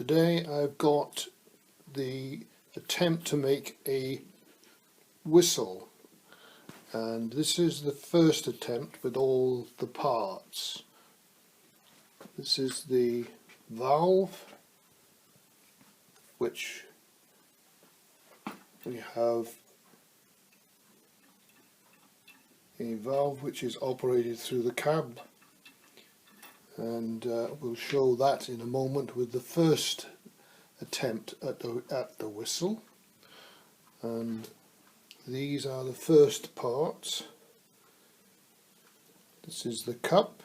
Today I've got the attempt to make a whistle, and this is the first attempt with all the parts. This is the valve, which we have a valve which is operated through the cab, and we'll show that in a moment with the first attempt at the whistle. And these are the first parts. This is the cup,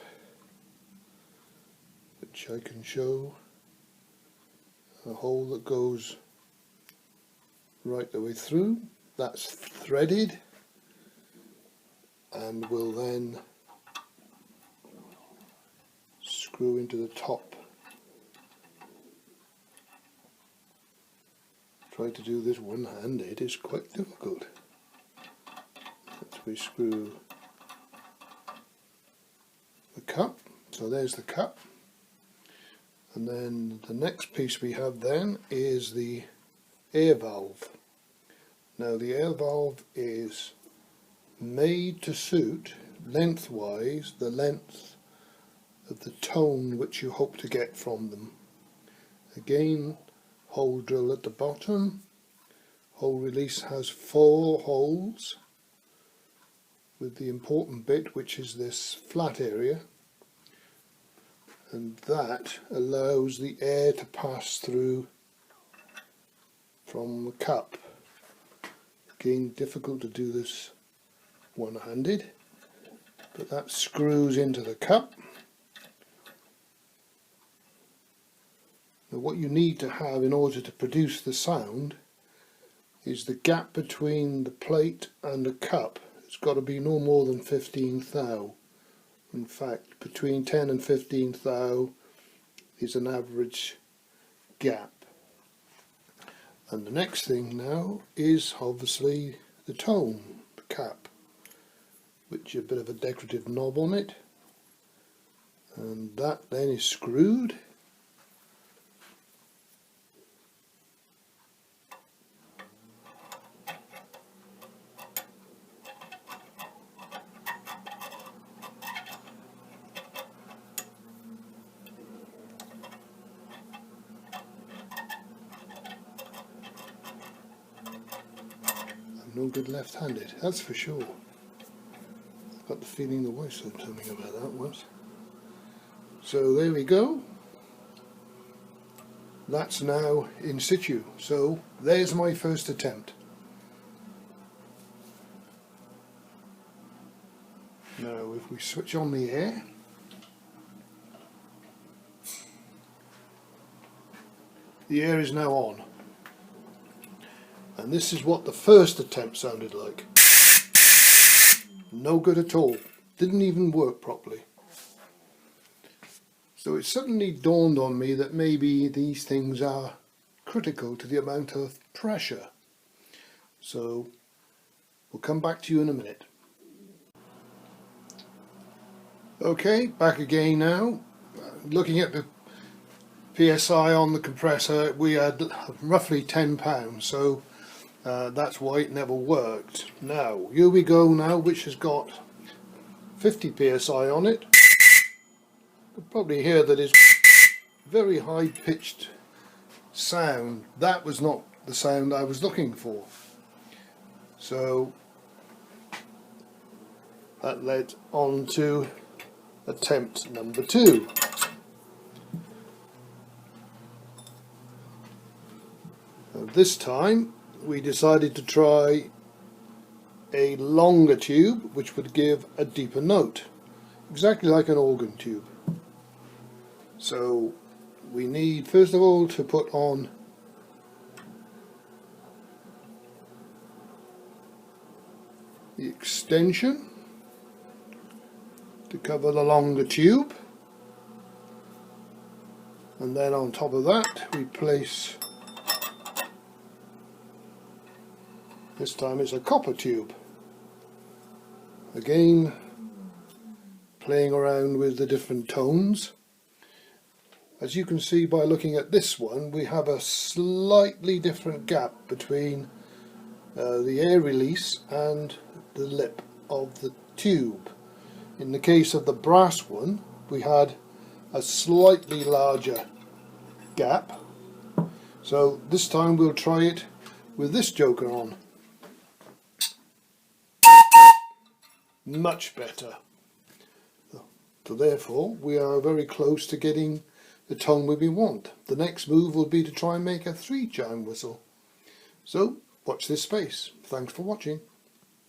which I can show a hole that goes right the way through. That's threaded, and will then screw into the top. Try to do this one-handed is quite difficult. We screw the cup, so there's the cup, and then the next piece we have then is the air valve. Now the air valve is made to suit lengthwise the length of the tone which you hope to get from them. Again, hole drill at the bottom. Hole release has 4 holes, with the important bit, which is this flat area, and that allows the air to pass through from the cup. Again, difficult to do this one-handed, but that screws into the cup. Now, what you need to have in order to produce the sound is the gap between the plate and the cup. It's got to be no more than 15 thou. In fact, between 10 and 15 thou is an average gap. And the next thing now is obviously the tone, the cap, which is a bit of a decorative knob on it, and that then is screwed. No good left-handed, that's for sure. I've got the feeling the wife said something about that once. So there we go. That's now in situ. So there's my first attempt. Now if we switch on the air, the air is now on. And this is what the first attempt sounded like. No good at all. Didn't even work properly. So it suddenly dawned on me that maybe these things are critical to the amount of pressure. So we'll come back to you in a minute. Okay, back again now. Looking at the PSI on the compressor, we had roughly 10 pounds. So that's why it never worked. Now, here we go now, which has got 50 psi on it. You can probably hear that it's very high-pitched sound. That was not the sound I was looking for. So that led on to attempt number 2. This time we decided to try a longer tube which would give a deeper note, exactly like an organ tube. So we need first of all to put on the extension to cover the longer tube, and then on top of that we place, this time it's a copper tube. Again, playing around with the different tones. As you can see by looking at this one, we have a slightly different gap between the air release and the lip of the tube. In the case of the brass one, we had a slightly larger gap, so this time we'll try it with this joker on. Much better. So therefore we are very close to getting the tone we want. The next move will be to try and make a 3 chime whistle. So watch this space. Thanks for watching.